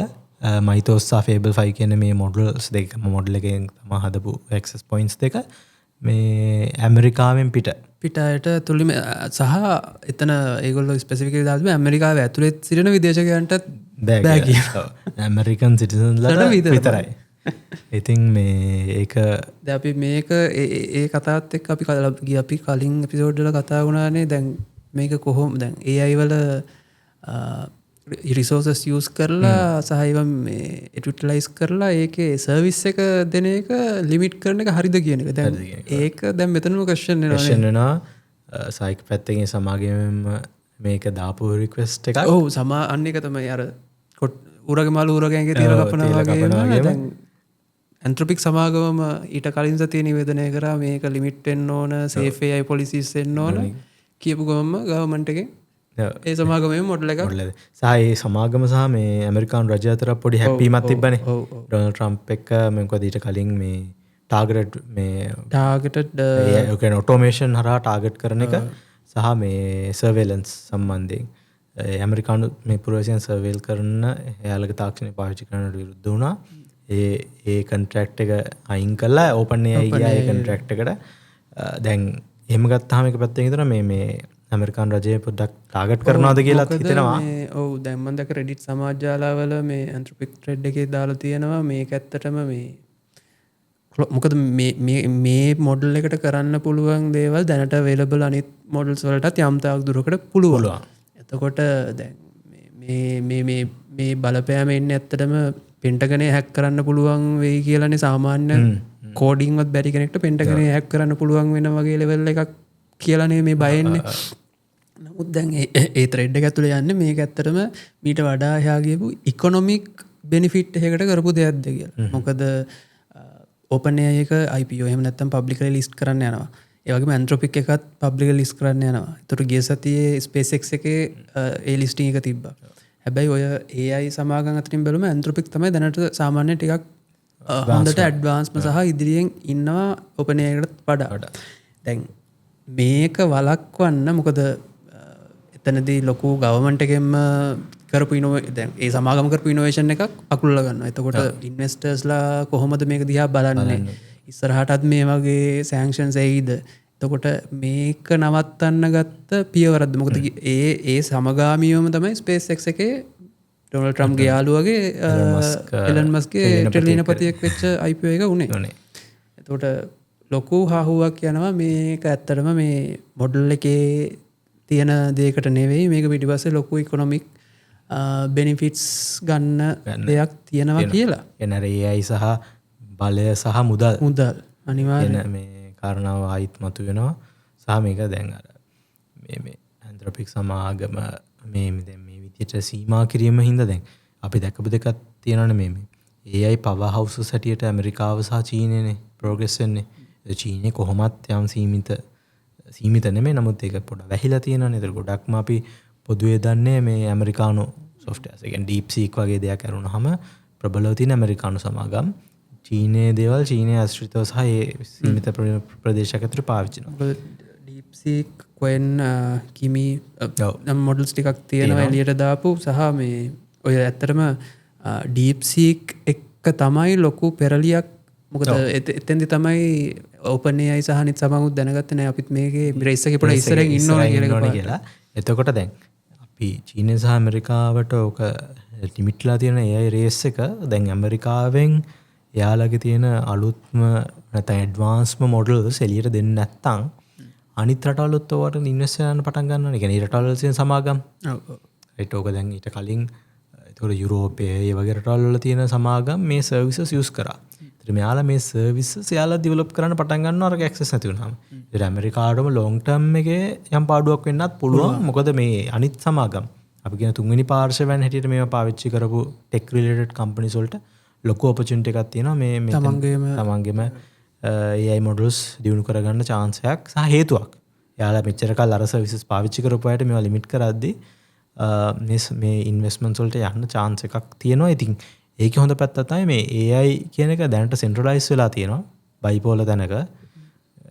මයිතොස් සහ Fable 5 කියන මේ මොඩල්ස් දෙක මොඩල් එකෙන් තමයි හදපු access points දෙක මේ ඇමරිකාවෙන් පිටයට තුලිම සහ එතන ඒගොල්ලෝ ස්පෙસિෆිකලි දාලා ඇමරිකාවේ ඇතුලේ සිටින විදේශිකයන්ටත් බෑ කියලා. ඇමරිකන් සිටිසන්ස්ලා විතරයි. ඉතින් මේ ඒක දැන් අපි මේක ඒ කතාවත් එක්ක අපි කලින් එපිසෝඩ් වල කතා වුණානේ. දැන් මේක කොහොම දැන් AI වල රිසෝසස් යූස් කරලා සහ ඒවා මේ යුටිලයිස් කරලා ඒකේ සර්විස් එක දෙන එක ලිමිට් කරන එක හරිද කියන එක. දැන් ඒක දැන් මෙතනම ක්වෙස්චන් වෙනවා. සයික් පැත්තකින් සමාගමෙන් මේක දාපු රික්වෙස්ට් එකක්. ඔව් අන්න එක තමයි අර උරගේ මාළු උරගෑන්ගේ තියලා කපනවා වගේ. දැන් ඇන්ත්‍රොපික් සමාගමම ඊට කලින් සතියේ නිවේදනය කරා මේක ලිමිට් වෙන්න ඕන, සේෆ් AI පොලිසිස් වෙන්න ඕන කියපු ගමන්ම ගවර්න්මන්ට් එකෙන් ඒ සමාගමේ මොඩල් එක සහ ඒ සමාගම සහ මේ ඇමරිකානු රජය අතර පොඩි හැප්පීමක් තිබ්බනේ. ඩොනල්ඩ් ට්‍රම්ප් එක්ක මොකද ඊට කලින් මේ ටාගට් මේ ටාගටඩ් ඔටෝමේෂන් හරහා ටාගට් කරන එක සහ මේ සර්වේලන්ස් සම්බන්ධයෙන් ඇමරිකානු මේ පුරවසියන් සර්වේල් කරන එයාලක තාක්ෂණය පාවිච්චි කරනට විරුද්ධ වුණා. ඒ කන්ට්‍රක්ට් එක අයින් කළා ඕපන් AI ගියා ඒ කන්ට්‍රක්ට් එකට. දැන් එහෙම ගත්තාම එක පැත්තකින් හිතනවා මේ ඇමරිකානු රජය පොඩ්ඩක් ටාගට් කරනවාද කියලාත් හිතෙනවා. ඔව් දැන් මම දැක Reddit සමාජ ජාලාවල මේ Anthropic thread එකේ දාලා තියෙනවා මේක ඇත්තටම මේ මොකද මේ මොඩල් එකට කරන්න පුළුවන් දේවල් දැනට available අනිත් මොඩල්ස් වලටත් යම් තාක් දුරකට පුළුවන්. එතකොට දැන් මේ බලපෑම එන්නේ ඇත්තටම පෙන්ටගනේ හැක් කරන්න පුළුවන් වෙයි කියලානේ සාමාන්‍ය කෝඩින් වත් බැරි කෙනෙක්ට පෙන්ටගනේ හැක් කරන්න පුළුවන් වෙන වගේ ලෙවල් එකක් කියලානේ මේ බය එන්නේ. නමුත් දැන් ඒ thread එක ඇතුලේ යන්නේ මේක ඇත්තටම මීට වඩා එහා ගියපු ඉකොනොමික් බෙනිෆිට් එකකට කරපු දෙයක්ද කියලා. මොකද OpenAI එක IPO එහෙම නැත්නම් publicly list කරන්න යනවා. ඒ වගේම Anthropic එකත් publicly list කරන්න යනවා. ඒතර ගිය සතියේ SpaceX එකේ ඒ listing එක තිබ්බා. හැබැයි ඔය AI සමාගම් අතරින් බැලුවම Anthropic තමයි දැනට සාමාන්‍යයෙන් ටිකක් හොඳට ඇඩ්වාන්ස්ම සහ ඉදිරියෙන් ඉන්නවා OpenAI එකට වඩා. දැන් මේක වළක්වන්න මොකද එතනදී ලොකු ගවර්න්මන්ට් එකෙන්ම කරපු දැන් ඒ සමාගම කරපු ඉනෝවේෂන් එකක් අකුල්ලා ගන්නවා. එතකොට ඉන්වෙස්ටර්ස්ලා කොහොමද මේක දිහා බලන්නේ? ඉස්සරහටත් මේ වගේ සෑන්ක්ෂන්ස් එයිද? එතකොට මේක නවත්තන්න ගත්ත පියවරක්ද? මොකද ඒ සමගාමීවම තමයි SpaceX එකේ ඩොනල්ඩ් ට්‍රම්ප්ගේ යාළුවගේ එලන් මස්ක්ගේ ට්‍රිලියනපතියෙක් වෙච්ච IPO එක උනේ. එතකොට ලොකු හාහුවක් යනවා මේක ඇත්තටම මේ මොඩල් එකේ තියෙන දෙයකට නෙවෙයි මේක පිටිපස්සේ ලොකු ඉකොනොමික් බෙනිෆිට්ස් ගන්න දෙයක් තියෙනවා කියලා. එනර AI සහ බලය සහ මුදල් අනිවාර්යයෙන් මේ කාරණාව ආයිත් මතුවෙනවා. සහ මේක දැන් අර මේ Anthropic සමාගම මේ විදිහට සීමා කිරීම හින්දා දැන් අපි දැකපු දෙකක් තියෙනවනේ මේ AI power houses හැටියට ඇමරිකාව සහ චීනයනේ ප්‍රෝග්‍රස් වෙන්නේ. චීනය කොහොමත් යම් සීමිත නෙමෙයි නමුත් ඒක පොඩ්ඩක් වැහිලා තියෙනවානේ. ඒක ගොඩක්ම අපි පොදුවේ දන්නේ මේ ඇමරිකානු softwares. ඒ කියන්නේ DeepSeek වගේ දෙයක් කරුණාම ප්‍රබලව තියෙන ඇමරිකානු සමාගම් චීනයේ දේවල් චීනයේ ආශ්‍රිතව සහ ඒ සීමිත ප්‍රදේශයක ඇතුළත පාවිච්චි කරනවා. DeepSeek Qwen Kimi නම් මොඩල්ස් ටිකක් තියෙනවා එළියට දාපු සහ මේ ඔය ඇත්තටම DeepSeek එක තමයි ලොකු පෙරලියක්. මොකද එතෙන්දි තමයි OpenAI සහ අනිත් සමගුත් දැනගත්තේ නෑ අපිත් මේකේ රේස් එකේ පොඩ ඉස්සරහින් ඉන්න ඕනේ කියලා. එතකොට දැන් අපි චීනය සහ ඇමරිකාවට ඕක ලිමිට්ලා තියෙන AI රේස් එක දැන් ඇමරිකාවෙන් එයාලගේ තියෙන අලුත්ම නැත්නම් ඇඩ්වාන්ස්ම මොඩල්ස් එළියට දෙන්නේ නැත්නම් අනිත් රටවලුත් ඔයාලට ඉන්වෙස්ට් කරන්න පටන් ගන්නවා. ඒ කියන්නේ රටවල තියෙන සමාගම්. ඔව්. ඒත් ඕක දැන් ඊට කලින් ඒතකොට යුරෝපයේ ඒ වගේ රටවල් වල තියෙන සමාගම් මේ සර්විසස් යූස් කරා. මෙයාලා මේ සර්විසස් එයාලා ඩෙවලොප් කරන්න පටන් ගන්නවා අර ඇක්සස් නැති වුනහම. ඒක ඇමරිකාවටම ලොන්ග් ටර්ම් එකේ යම් පාඩුවක් වෙන්නත් පුළුවන්. මොකද මේ අනිත් සමාගම් අපි කියන තුන්වෙනි පාර්ශවයන් හැටියට මේවා පාවිච්චි කරපු ටෙක් රිලේටඩ් කම්පැනිස් වලට ලොකු ඔපචුනිටි එකක් තියෙනවා මේ තමන්ගේම AI මොඩල්ස් දියුණු කරගන්න chance එකක් සහ හේතුවක්. එයාලා මෙච්චර කල් අර සර්විසස් පාවිච්චි කරපු අයට මේවා ලිමිට් කරද්දී මේ ඉන්වෙස්ට්මන්ට්ස් වලට යන්න chance එකක් තියෙනවා. ඉතින් ඒකේ හොඳ පැත්ත තමයි මේ AI කියන එක දැනට සෙන්ට්‍රලයිස් වෙලා තියෙනවා බයිපෝලර් තැනක.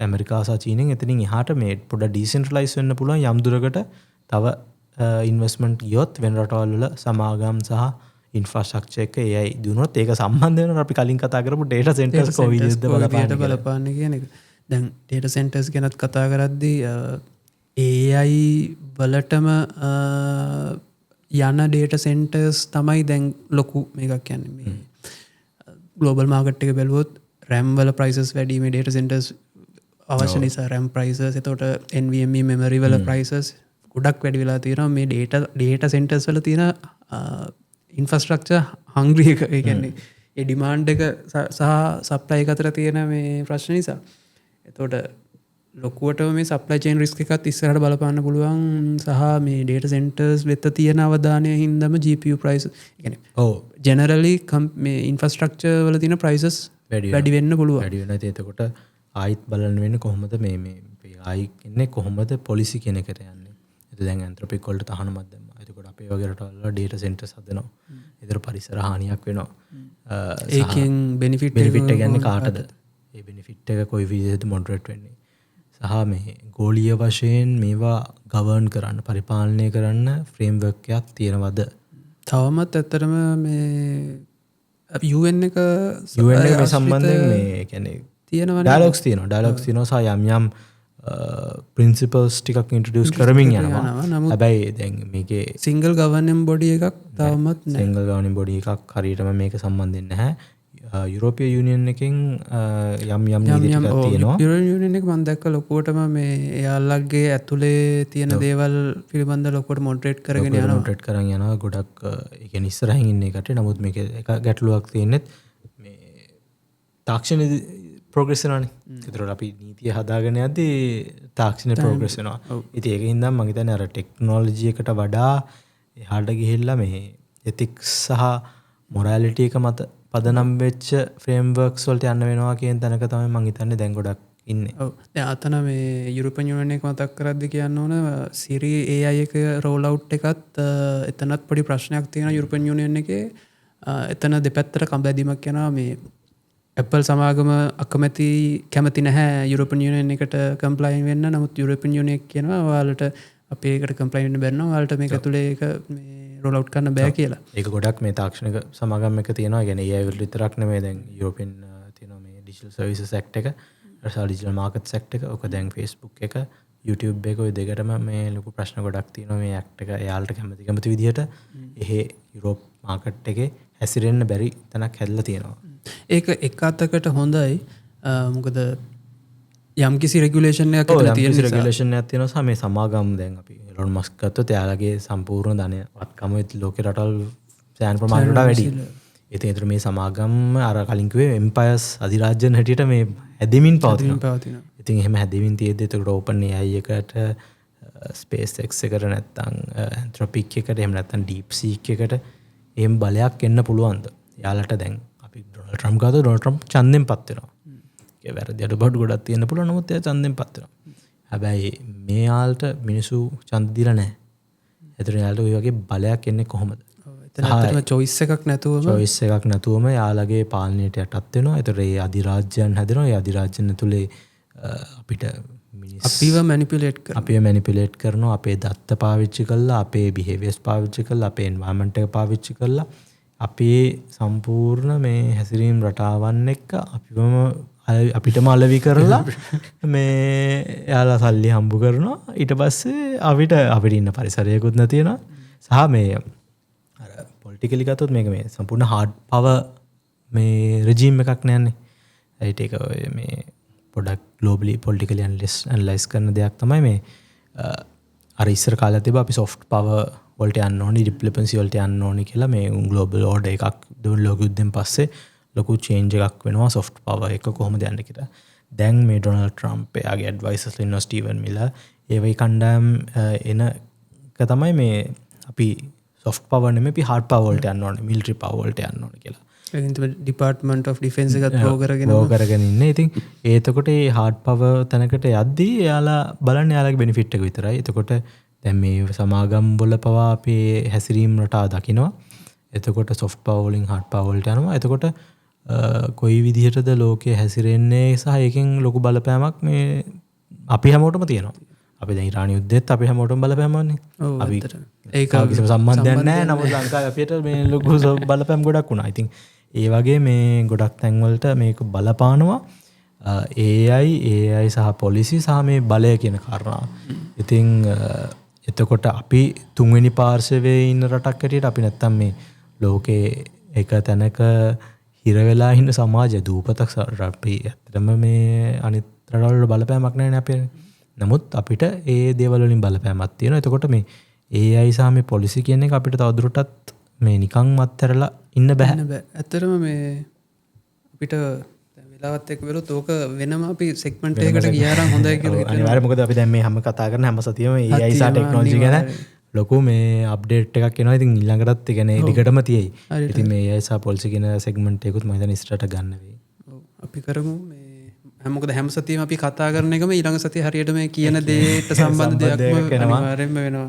ඇමරිකාව සහ චීනෙන් එතනින් එහාට මේ පොඩ්ඩක් ඩිසෙන්ට්‍රලයිස් වෙන්න පුළුවන් යම් දුරකට තව ඉන්වෙස්ට්මන්ට් ගියොත් වෙන රටවල් වල සමාගම් සහ ඉන්ෆ්‍රාස්ට්‍රක්චර් එක AI දිනුනොත් ඒක සම්බන්ධ වෙනවා අපි කලින් කතා කරපු data centers කොවිදද බලපාන්නේ කියන එක. දැන් data centers ගැනත් කතා කරද්දී AI වලටම යන data centers තමයි දැන් ලොකු මේකක් කියන්නේ. මේ global market එක බැලුවොත් RAM වල prices වැඩි මේ data centers අවශ්‍ය නිසා RAM prices එතකොට NVMe memory වල prices ගොඩක් වැඩි වෙලා තියෙනවා මේ data centers වල තියෙන infrastructure hungry එක. ඒ කියන්නේ ඒ demand එක සහ supply එක අතර තියෙන මේ ප්‍රශ්න නිසා. එතකොට ලොකුවටම මේ supply chain risk එකත් ඉස්සරහට බලපාන්න පුළුවන් සහ මේ data centers වෙත තියෙන අවධානය හින්දාම GPU price කියන්නේ generally මේ infrastructure වල තියෙන prices වැඩි වෙන්න පුළුවන්. වැඩි වෙනවා. එතකොට ආයිත් බලන්න වෙන්නේ කොහොමද මේ AI ඉන්නේ කොහොමද policy කියන එකට යන්නේ. ඒක දැන් Anthropic වලට තහනමක් දැම්මා. එතකොට අපේ වගේ රටවල් වල data centers හදනවා. ඒතර පරිසර හානියක් වෙනවා. ඒකෙන් benefit එක ගන්නේ කාටද? ඒ බෙනිෆිට් එක කොයි විදිහට මොඩරේට් වෙන්නේ සහ මේ ගෝලීය වශයෙන් මේවා ගවර්න් කරන්න පරිපාලනය කරන්න ෆ්‍රේම්වර්ක් එකක් තියෙනවද? තවමත් ඇත්තටම මේ UN එක මේ සම්බන්ධයෙන් මේ කියන්නේ තියෙනවා ඩයලොග්ස් තියෙනවා සහ යම් ප්‍රින්සිපල්ස් ටිකක් ඉන්ට්‍රොඩියුස් කරමින් යනවා. හැබැයි දැන් මේකේ සිංගල් ගවර්නින් බොඩි එකක් තවමත් නැහැ. සිංගල් ගවර්නින් බොඩි එකක් හරියටම මේක සම්බන්ධ නැහැ. යුරෝපීය යුනියන් එකෙන් යම් නීති ටිකක් තියෙනවා. යුරෝපීය යුනියන් එක මම දැක්ක ලොකුවටම මේ එයාලගේ ඇතුලේ තියෙන දේවල් පිළිබඳ ලොකුවට මොඩරේට් කරගෙන යනවා. ගොඩක් ඒ කියන්නේ ඉස්සරහින් ඉන්න එකට. නමුත් මේක එක ගැටලුවක් තියෙන්නේ මේ තාක්ෂණ ප්‍රෝග්‍රස් වෙනවානේ. ඒතර අපි නීතිය හදාගෙන යද්දී තාක්ෂණ ප්‍රෝග්‍රස් වෙනවා. ඉතින් ඒක හින්දා මම හිතන්නේ අර ටෙක්නොලොජි එකට වඩා එහාට ගිහිල්ලා මේ එතික්ස් සහ මොරැලිටි එක මත පදනම් වෙච්ච ෆ්‍රේම්වර්ක්ස් වලට යන්න වෙනවා කියන තැනක තමයි මම හිතන්නේ දැන් ගොඩක් ඉන්නේ. ඔව්. දැන් අතන මේ යුරෝපියන් යුනියන් එක මතක් කරද්දී කියන්න ඕන Siri AI එක රෝල් අවුට් එකත් එතනත් පොඩි ප්‍රශ්නයක් තියෙනවා යුරෝපියන් යුනියන් එකේ. එතන දෙපැත්තට කම්බැදීමක් යනවා මේ Apple සමාගම කැමති නැහැ යුරෝපියන් යුනියන් එකට කම්ප්ලයින් වෙන්න. නමුත් යුරෝපියන් යුනියන් එක කියනවා ඔයාලට අපේ එකට කම්ප්ලයින් වෙන්න බැරි නම් ඔයාලට මේක ඇතුලේ ඒක මේ රෝල් අවුට් කරන්න බෑ කියලා. ඒක ගොඩක් මේ තාක්ෂණික සමාගම් එක තියෙනවා. ඒ කියන්නේ AI වල විතරක් නෙමෙයි දැන් යුරෝපියන් තියෙනවා මේ ඩිජිටල් සර්විසස් ඇක්ට් එක, ඩිජිටල් මාකට්ස් ඇක්ට් එක, ඔක දැන් Facebook එක, YouTube එක ඔය දෙකටම මේ ලොකු ප්‍රශ්න ගොඩක් තියෙනවා මේ ඇක්ට් එක එයාලට කැමති විදිහට එහෙ යුරෝප් මාකට් එකේ හැසිරෙන්න බැරි තැනක් හැදලා තියෙනවා. ඒක එක අතකට හොඳයි. මොකද යම්කිසි රෙගුලේෂන් එකක් ඇතුළේ තියෙන නිසා රෙගුලේෂන් එකක් තියෙනවා සහ මේ සමාගම් දැන් අපි එලොන් මස්ක් ගත්තොත් එයාලගේ සම්පූර්ණ ධනය වත්කම ලෝකේ රටවල් සෑහෙන ප්‍රමාණයකට වැඩි. ඉතින් ඒතර මේ සමාගම් අර කලින් කිව්වේ එම්පයර්ස් අධිරාජ්‍යන් හැටියට මේ හැදෙමින් පවතිනවා. ඉතින් එහෙම හැදෙමින් තියෙද්දි එතකොට ඕපන් AI එකට SpaceX එකට නැත්නම් Anthropic එකට එහෙම නැත්නම් DeepSeek එකට එහෙම බලයක් එන්න පුළුවන්ද? යාලට දැන් අපි ඩොනල්ඩ් ට්‍රම්ප් ගාව ඩොනල්ඩ් ට්‍රම්ප් ඡන්දෙන් පත් වෙනවා. ඒක වැරදි අඩුපාඩු ගොඩක් තියෙන්න පුළුවන් නමුත් එයා ඡන්දෙන් පත් වෙනවා. හැබැයි මේ යාලට මිනිස්සු ඡන්ද දීලා නැහැ. ඒතර යාලට ওই වගේ බලයක් එන්නේ කොහොමද? එතන ඇත්තටම choice එකක් නැතුවම යාලගේ පාලනයට යටත් වෙනවා. ඒතර ඒ අධිරාජ්‍යයන් හැදෙනවා. ඒ අධිරාජ්‍යයන් ඇතුලේ අපිට අපිව මැනිපියුලේට් කරනවා. අපේ දත්ත පාවිච්චි කරලා, අපේ behaviors පාවිච්චි කරලා, අපේ environment එක පාවිච්චි කරලා අපේ සම්පූර්ණ මේ හැසිරීම් රටාවන් එක්ක අපිටම අලෙවි කරලා මේ යාලා සල්ලි හම්බ කරනවා. ඊට පස්සේ අපිට ඉන්න පරිසරයකුත් නැති වෙනවා. සහ මේ අර පොලිටිකලි ගත්තොත් මේක මේ සම්පූර්ණ හાર્ඩ් පවර් මේ රෙජිම් එකක් නෑනේ. ඒක මේ පොඩක් ග්ලෝබලි පොලිටිකලි ඇනලයිස් කරන දෙයක් තමයි මේ අර ඉස්සර කාලේ තිබ්බ අපි සොෆ්ට් පවර් වලට යන්න ඕනි, ඩිප්ලොමසි වලට යන්න ඕනි කියලා මේ ග්ලෝබල් ඕඩර් එකක් දෙවන ලෝක යුද්ධෙන් පස්සේ ලොකු චේන්ජ් එකක් වෙනවා සොෆ්ට් පවර් එක කොහොමද යන්නේ කියලා. දැන් මේ ඩොනල්ඩ් ට්‍රම්ප් එයාගේ ඇඩ්වයිසර්ස් ඉන්නවා ස්ටීවන් මිලර් ඒ වගේ කණ්ඩායම් එන එක තමයි මේ අපි සොෆ්ට් පවර් නෙමෙයි අපි හાર્ඩ් පවර් වලට යන්න ඕනේ, මිලිටරි පවර් වලට යන්න ඕනේ කියලා. ඒකින් තමයි ඩිපාර්ට්මන්ට් ඔෆ් ඩිෆෙන්ස් එකත් ගෝ කරගෙන ඉන්නේ. ඉතින් එතකොට මේ හાર્ඩ් පවර් තැනකට යද්දී එයාලා බලන්නේ එයාලගේ බෙනිෆිට් එක විතරයි. එතකොට දැන් මේ සමාගම් වල පවා අපේ හැසිරීම් රටා දකිනවා. එතකොට සොෆ්ට් පවර් වලින් හાર્ඩ් පවර් වලට යනවා. එතකොට කොයි විදිහටද ලෝකයේ හැසිරෙන්නේ සහ ඒකෙන් ලොකු බලපෑමක් මේ අපි හැමෝටම තියෙනවා. අපි දැන් ඉරාන යුද්ධෙත් අපි හැමෝටම බලපෑමන්නේ. අපි ඒක කිසිම සම්බන්ධයක් නැහැ. නමුත් ලංකාවේ අපිට මේ ලොකු බලපෑම් ගොඩක් වුණා. ඉතින් ඒ වගේ මේ ගොඩක් තැන්වලට මේක බලපානවා. AI සහ පොලිසි සහ මේ බලය කියන කාරණා. ඉතින් එතකොට අපි තුන්වෙනි පාර්ශවයේ ඉන්න රටක් හැටියට අපි නැත්තම් මේ ලෝකේ එක තැනක හිර වෙලා ඉන්න සමාජය දූපතක් අපි ඇත්තටම මේ අනිත් රටවල් වල බලපෑමක් නැහැ නේ අපේ. නමුත් අපිට ඒ දේවල් වලින් බලපෑමක් තියෙනවා. එතකොට මේ AI සහ මේ පොලිසි කියන එක අපිට තවදුරටත් මේ නිකන් මත්තරලා ඉන්න බෑ. ඇත්තටම මේ අපිට වෙලාවත් එක්ක බැලුවොත් ඕක වෙනම අපි සෙග්මන්ට් එකකට ගියානම් හොඳයි කියලා හිතනවා. අනිවාර්යයෙන් මොකද අපි දැන් මේ හැම කතා කරන හැම සතියෙම AI සහ ටෙක්නොලොජි ගැන ලොකු මේ අප්ඩේට් එකක් එනවා. ඉතින් ඊළඟටත් ඒ කියන්නේ දිගටම තියෙයි. ඉතින් මේ AI සහ පොලිසි කියන සෙග්මන්ට් එකකුත් මම හිතන්නේ ඉස්සරහට ගන්න වෙයි. ඔව් අපි කරමු මේ මොකද හැම සතියෙම අපි කතා කරන එකම ඊළඟ සතිය හරියට මේ කියන දේට සම්බන්ධ දෙයක්ම අනිවාර්යයෙන්ම වෙනවා.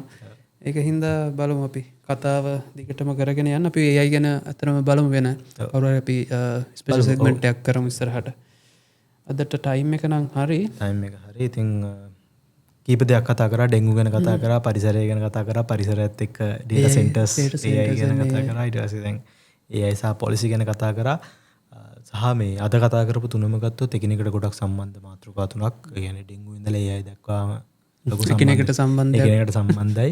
ඒක හින්දා බලමු අපි කතාව දිගටම කරගෙන යන්න. අපි AI ගැන අතරම බලමු වෙන කවුරු හරි අපි ස්පෙෂල් සෙග්මන්ට් එකක් කරමු ඉස්සරහට. අදට ටයිම් එක නම් හරි ටයිම් එක හරි. ඉතින් කීප දෙයක් කතා කරා. ඩෙන්ගු ගැන කතා කරා, පරිසරය ගැන කතා කරා, පරිසරයත් එක්ක ඩේටා සෙන්ටර්ස් AI ගැන කතා කරා. ඊට පස්සේ දැන් AI සහ පොලිසි ගැන කතා කරා. සහ මේ අද කතා කරපු තුනම ගත්තොත් එකිනෙකට ගොඩක් සම්බන්ධ මාතෘකා තුනක්. ඒ කියන්නේ ඩෙන්ගු ඉඳලා AI දක්වාම ලොකු එකිනෙකට සම්බන්ධයි.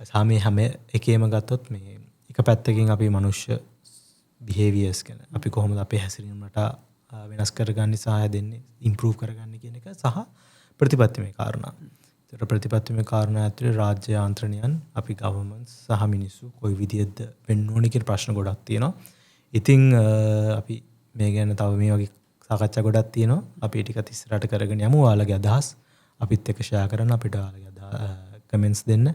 සහ මේ හැම එකේම ගත්තොත් මේ එක පැත්තකින් අපි මනුෂ්‍ය බිහේවියර්ස් ගැන අපි කොහොමද අපේ හැසිරීමට වෙනස් කරගන්නේ සහ දෙන්නේ ඉම්ප්‍රූව් කරගන්නේ කියන එක සහ ප්‍රතිපත්තිමය කාරණා. ඒතර ප්‍රතිපත්තිමය කාරණා ඇතුලේ රාජ්‍ය යාන්ත්‍රණයන් අපි ගවර්න්මන්ට්ස් සහ මිනිස්සු කොයි විදිහද වෙන්න ඕනේ කියන ප්‍රශ්න ගොඩක් තියෙනවා. ඉතින් අපි මේ ගැන තව මේ වගේ සාකච්ඡා ගොඩක් තියෙනවා. අපි ටිකක් ඉස්සරහට කරගෙන යමු. ඔයාලගේ අදහස් අපිත් එක්ක ෂෙයා කරන්න, අපිට ඔයාලගේ කමෙන්ට්ස් දෙන්න.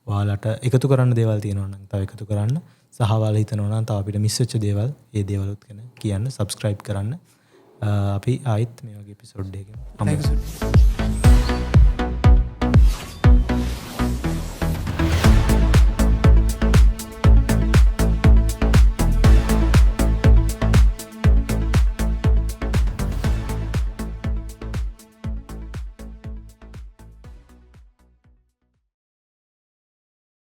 ඔයාලට එකතු කරන්න දේවල් තියෙනවා නම් තව එකතු කරන්න. සහ ඔයාලා හිතනවා නම් තව අපිට මිස් වෙච්ච දේවල්, ඒ දේවලුත් ගැන කියන්න, subscribe කරන්න. අපි ආයිත් මේ වගේ එපිසෝඩ් එකකින් හම්බ වෙමු.